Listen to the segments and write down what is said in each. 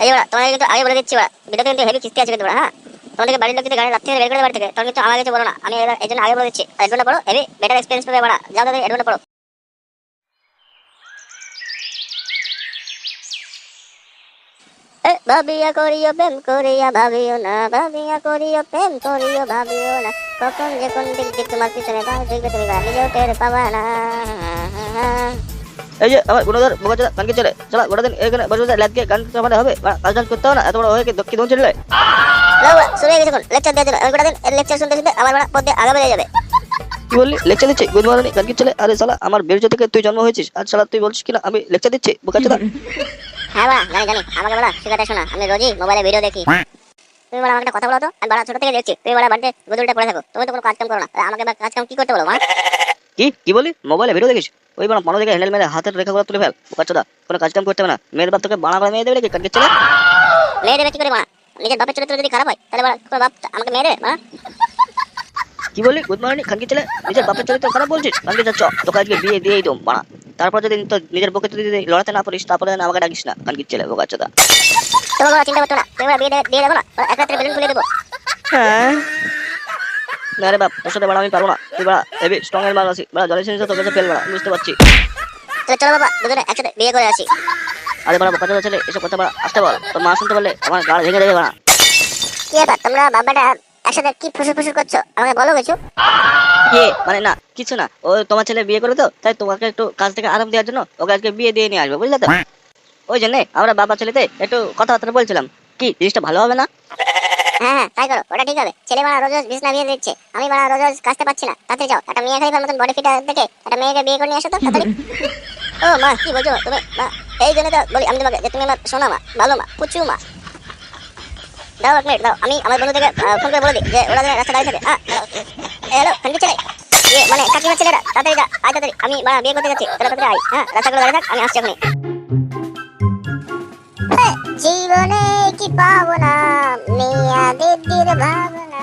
এই যে তোমাকে কিন্তু আগে বলে দিচ্ছি ভিডিওতে কিন্তু হেভি কিস্তি আছে কিন্তু হ্যাঁ, তোমাদেরকে বাড়ির লোক যদি গাড়ি রাত্রে বের করে বাড়ি থেকে তখন কিন্তু আমার কাছে বলো না, আমি এই জন্য আগে বলে দিচ্ছি এডভেন্টে পড়ো, হেভি বেটার এক্সপিরিয়েন্স পাবে বাড়া, যাও তাদের এডভেন্টে পড়ো। ভাবিয়া করিও প্রেম করিয়া ভাবিও না, ভাবিয়া করিও প্রেম করিও ভাবিও না, কখন যে কোন দিক দিয়ে তোমার পিছনে দাও দেখবে তুমি নিজেও টের পাবা না। এই যে আমার গুণধর বোকাচোদা কানকে চলে চলা গোটা দিন এখানে বসে বসে ল্যাদকে গান মানে হবে কাজ টাজ করতে হবে না, এত বড় হয়ে কি দক্ষিণ দোন চলে শুনে গেছে কোন লেকচার দিয়ে দিল, আমি গোটা দিন লেকচার শুনতে শুনতে আমার বাড়া পথে আগে বেড়ে যাবে। কি বললি লেকচার দিচ্ছি গুড মর্নিং কানকে চলে? আরে শালা আমার বেরজো থেকে তুই জন্ম হয়েছিস আর শালা তুই বলছিস কিনা আমি লেকচার দিচ্ছি বোকাচোদা? হ্যাঁ বাড়া জানি জানি, আমাকে বাড়া শিখাতে শোনা, আমি রোজই মোবাইলে ভিডিও দেখি। তুমি বাড়া আমাকে একটা কথা বলো তো, আমি বাড়া ছোট থেকে দেখছি তুমি বাড়া বাড়িতে গুদুলটা পড়ে থাকো, তুমি তো কোনো কাজ কাম করো না, আমাকে কাজ কাম কি করতে বলো মা? কি বলি মোবাইলে ভিডিও দেখিস? ওই বড় মনে দেখে হ্যান্ডেল মেরে হাতের রেখাগুলো তুলে ফেল বোকাচোদা, কোনো কাজ কাম করতে হবে না, মেয়ের বাপ তোকে বাড়া বাড়া মেয়ে দেবে নাকি কানকে চলে? মেয়ে দেবে কি করে মা? নিজের বাপের চরিত্র যদি খারাপ হয় তাহলে বাড়া তোমার বাপ আমাকে মেয়ে দেবে মা? কি বলি গুড মর্নিং খানকে চলে? নিজের বাপের চরিত্র খারাপ বলছিস? কানকে যাচ্ছ তোকে আজকে বিয়ে দিয়েই দম বাড়া, তারপর যদি তো নিজের বউকে যদি লড়াতে না পারিস তারপরে আমাকে ডাকিস না কানকে চলে বোকাচোদা। তোমার বাবা চিন্তা করতো না, তুমি বিয়ে দিয়ে দেবো না, এক রাত্রে বেলুন খুলে দেবো। হ্যাঁ না রে বাপ, তোর সাথে বাড়া আমি পারবো না, তুই বাড়া হেভি স্ট্রং এর মাল আছি বাড়া, জলের সিনিস তোর কাছে ফেল বাড়া, বুঝতে পারছি। চলো বাবা দুজনে একসাথে বিয়ে করে আসি। আরে বাড়া বোকাচোদা ছেলে এসব কথা বাড়া আসতে বল, তোর মা শুনতে পারলে আমার গাড় ভেঙে দেবে বাড়া। কি ব্যাপার তোমরা বাবাটা একসাথে কি ফুসুর ফুসুর করছো, আমাকে বলো কিছু। কে মানে না কিছু না, ও তোমার ছেলে বিয়ে করে তো তাই তোমাকে একটু কাজ থেকে আরাম দেওয়ার জন্য ওকে আজকে বিয়ে দিয়ে নিয়ে আসবো বুঝলে তো, ওই জন্য আমরা বাবা ছেলেতে একটু কথাবার্তা বলছিলাম, কি জিনিসটা ভালো হবে না? হ্যাঁ তাই করো, ওটা ঠিক হবে। ছেলে মারা রোজ রোজ বিছনা বিয়ে দিচ্ছে, আমি মারা রোজ রোজ কাজতে পারছি না, তাড়াতাড়ি যাও একটা মেয়ে খাইবার মতন বডি ফিট দেখে একটা মেয়েকে বিয়ে করে নিয়ে আসো তো তাড়াতাড়ি। ও মা কি বলছো তুমি মা? এই জন্য তো বলি আমি তোমাকে যে তুমি আমার সোনা মা, ভালো মা, পুচু মা। দাও এক মিনিট দাও, আমি আমার বন্ধু থেকে ফোন করে বলে দিই যে ওরা রাস্তা দাঁড়িয়ে থাকে। হ্যালো খানকি ছেলে, মানে কাকিমার ছেলেরা তাড়াতাড়ি যা, আয় তাড়াতাড়ি, আমি বিয়ে করতে যাচ্ছি, তাহলে তাড়াতাড়ি আয়। হ্যাঁ রাস্তাগুলো দাঁড়িয়ে থাক, আমি আসছি এখনই। জীবনে কি পাবো না মেয়াদের ভাবনা।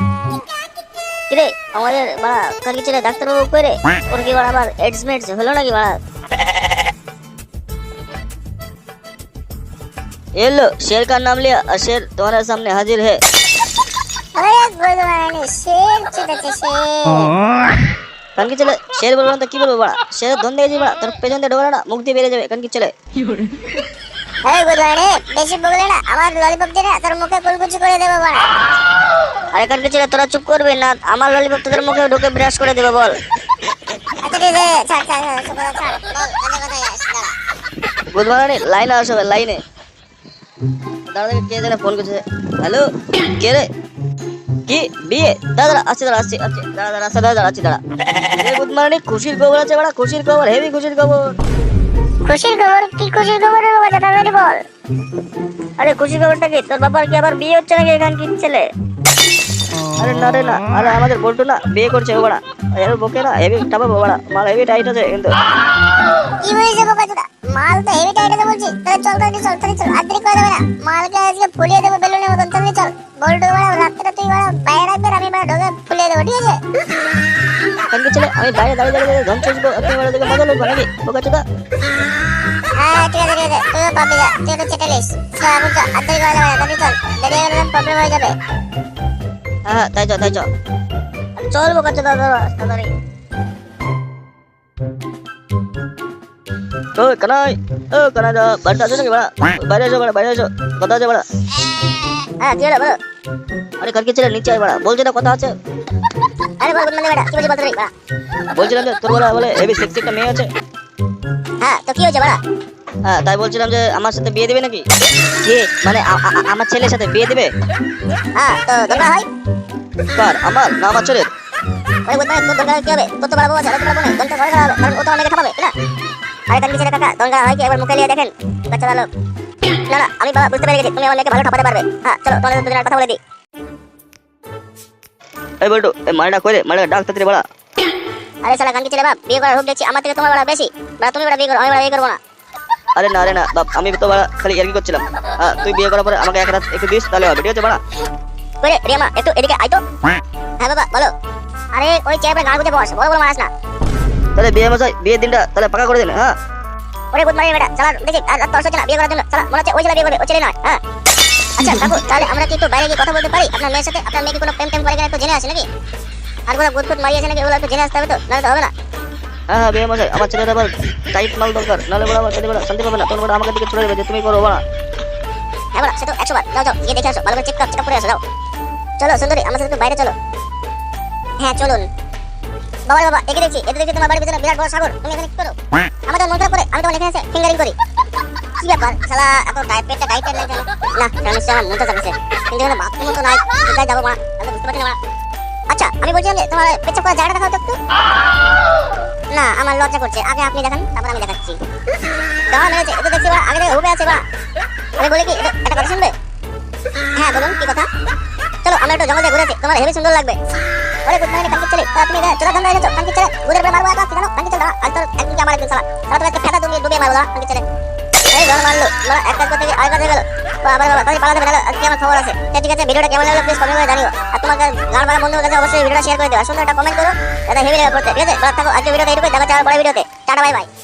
কিরে আমাদের বাড়া কাকি ছেলে ডাক্তারবাবু করে ওর কি বাড়া আবার এডস মেডস হলো নাকি বাড়া? ये लो शेर का नाम लिया और शेर तुम्हारे सामने हाजिर है। अरे भगवान शेर चुदते शेर কানকি ছেলে শের বলবো না তো কি বলবো বাড়া, শের ধন দিয়েছি বাড়া, তোর পেছন দিয়ে ঢোকালে না মুখ দিয়ে বেরিয়ে যাবে কানকি ছেলে। আরে ভগবান বেশি বললে না আমার ললিপপ দিয়ে না তোর মুখে কুলকুচি করে দেবো বাড়া। আরে কানকি ছেলে তোরা চুপ করবে না, আমার ললিপপ তোদের মুখে ঢুকে ব্রাশ করে দেবো বল। আচ্ছা ঠিক আছে ছাড় ছাড় ছাড় ছাড় বল কথা কথা আস দাঁড়া। গুড মর্নিং লাইনে আসো লাইনে দাঁড়া দেখে কে যেন ফোন করছে। হ্যালো কে রে? কি বিয়ে? দাদা আসছি দাঁড়া আসছি আসছি দাঁড়া দাঁড়া আসছে দাঁড়া আসছি দাঁড়া। গুড মর্নিং খুশির খবর আছে বাড়া, খুশির খবর হেভি খুশির খবর। খুশির খবর? কি খুশির খবর রে বাবা, তাড়াতাড়ি বল। আরে খুশির খবরটা কি তোর বাবার কি আবার বিয়ে হচ্ছে নাকি এখান কি ছেলে? আরে না রে না, আরে আমাদের বল্টু না বিয়ে করছে ও বাড়া, এর বকে না হেভি টাপাবো বাড়া, মাল হেভি টাইট আছে কিন্তু। কি বলিস বাবা কথা, মাল তো হেভি টাইট আছে বলছি, তাহলে চল তাড়াতাড়ি চল তাড়াতাড়ি চল, আদ্রি করে দেবে না, মালকে আজকে ফুলিয়ে দেবো বেলুনের মতন, তাড়াতাড়ি চল। বল্টু বাড়া রাত্রে তুই বাড়া বাইরে রাখবে, আমি বাড়া ঢোকে ফুলিয়ে দেবো, ঠিক আছে? কানকি ছেলে আমি বাইরে দাঁড়িয়ে দাঁড়িয়ে ধন চুষবো, আপনি বাড়া দেখে মজা লোক নাকি বোকাচোদা? হ্যাঁ ঠিক আছে ঠিক আছে, তুইও পাবি যা, তুই তো চেটে লিস। চল এখন চল, আদ্রি করে দেবে না, তাড়াতাড়ি চল, দেরি হয়ে গেলে প্রবলেম হয়ে যাবে। হ্যাঁ তাই চ তাই চ চল বোকাচোদা তাড়াতাড়ি। ও কানাই দা বাড়িতে আছো নাকি বাড়া? বাইরে এসো বাড়া, বাইরে এসো, কথা আছে বাড়া। হ্যাঁ কি হলো বলো। আরে কানকি ছেলে নিচে আয় বাড়া, বলছি না কথা আছে। আরে বল বল বেটা, কি বলছিস বল বাড়া। বলছিলাম যে তোর বলা বলে হেভি সেক্সি একটা মেয়ে আছে। হ্যাঁ তো কি হয়েছে বাড়া? হ্যাঁ তাই বলছিলাম যে আমার সাথে বিয়ে দিবে নাকি? কে মানে আমার ছেলের সাথে বিয়ে দিবে? হ্যাঁ তো দরকার হয়। কার আমার না আমার ছেলের? ওই বলতে তোর দরকার কি হবে, তোর তো বড় বউ আছে, তোর বড় বোন দলটা ঘরে খাওয়াবে, কারণ ও তো অনেকে খাওয়াবে না। আরে কানকি ছেলে কাকা দরকার হয় কি একবার মুখে নিয়ে দেখেন বাচ্চা ভালো। না না আমি বাবা বুঝতে পেরে গেছি তুমি আমার মেয়েকে ভালো খাওয়াতে পারবে। হ্যাঁ চলো তোমাদের দুজনের কথা বলে দিই। এই বলটু এই মালটা কই রে, মালটা ডাক তাড়াতাড়ি বাড়া। আরে শালা কানকি ছেলে বাপ বিয়ে করার রূপ দেখছি আমার থেকে তোমার বড় বেশি, বাবা তুমি বড় বিয়ে করো, আমি বড় বিয়ে করবো না। আরে না রে না বাপ, আমি তো বাড়া খালি ইয়ার্কি করছিলাম। হ্যাঁ তুই বিয়ে করার পরে আমাকে এক রাত একটু দিস তাহলে হবে, ঠিক আছে বাড়া? কই রে রিয়া মা একটু এদিকে আয় তো। হ্যাঁ বাবা বলো। আরে ওই চেয়ারে গাড় গুজে বস, বড় বড় মারাস না। তাহলে বিয়ে মশাই বিয়ের দিনটা তাহলে পাকা করে দিন। হ্যাঁ ওরে গুড মর্নিং বেটা চালা দেখি আর তোর সাথে না বিয়ে করার জন্য চালা মনে হচ্ছে ওই ছেলে বিয়ে করবে ওই ছেলে নয় হ্যাঁ আচ্ছা কাকু তাহলে আমরা কি একটু বাইরে গিয়ে কথা বলতে পারি আপনার মেয়ের সাথে আপনার মেয়ে কি কোনো প্রেম টেম করে কিনা একটু জেনে আসে নাকি আর কোনো গুড গুড মারিয়েছে নাকি ওগুলো একটু জেনে আসতে হবে তো নাহলে তো হবে না হ্যাঁ হ্যাঁ বিয়ে মশাই আমার ছেলের আবার টাইট মাল দরকার নাহলে বড় আমার ছেলে বড় শান্তি পাবে না তোর বড় আমাকে দিকে ছুড়ে দেবে যে তুমি করো বড় হ্যাঁ বড়া সে তো 100 বার যাও যাও গিয়ে দেখে আসো ভালো করে চেক করে আসো যাও চলো সুন্দরী আমার সাথে একটু বাইরে চলো হ্যাঁ চলুন বাবা বাবা একে দেখছি এতে দেখছি তোমার বাড়ির ভিতরে বিরাট বড় সাগর তুমি এখানে কি করো আমার তো মন খারাপ করে আমি তো এখানে এসে ফিঙ্গারিং করি কি ব্যাপার শালা এত পেটটা টাইট নাই কেন না কারণ সে আমার মনটা চাপিছে কিন্তু এখানে বাথরুম তো নাই কোথায় যাবো মা আমি বুঝতে পারছি না আচ্ছা আমি বলছিলাম যে তোমার পেছাব করার জায়গাটা দেখাও তো একটু না আমার লজ্জা করছে আগে আপনি দেখান তারপর আমি দেখাচ্ছি দাঁড়া মেরেছে এটা দেখছি বা আগে থেকে হুবে আছে বা আমি বলি কি এটা কথা শুনবে হ্যাঁ বলুন কি কথা চলো আমরা একটু জঙ্গলে ঘুরেছি তোমার হেবি সুন্দর লাগবে ওরে গুড মর্নিং কালকে চলে তুমি চলা ধান্দা এনেছো কালকে চলে গুদের পরে মারবো আজকে জানো কালকে চলে আজ তো একদিন আমার একদিন সালা তাহলে তো একটা ফেটা তুমি ডুবে মারবো কালকে চলে এই ঘর মারলো আমরা এক কাজ করতে গিয়ে আরেক কাজ হয়ে গেল বাবা বাবা তাই পালাতে হবে না আজকে আমার খবর আছে ঠিক আছে ভিডিওটা কেমন লাগলো প্লিজ কমেন্ট করে জানিও আর তোমার গান মারা বন্ধুদের কাছে অবশ্যই ভিডিওটা শেয়ার করে দিও আর সুন্দর একটা কমেন্ট করো যাতে হেভি লাগা করতে ঠিক আছে থাকো আজকে ভিডিওটা এইটুকুই দেখা হচ্ছে আবার পরের ভিডিওতে টাটা বাই বাই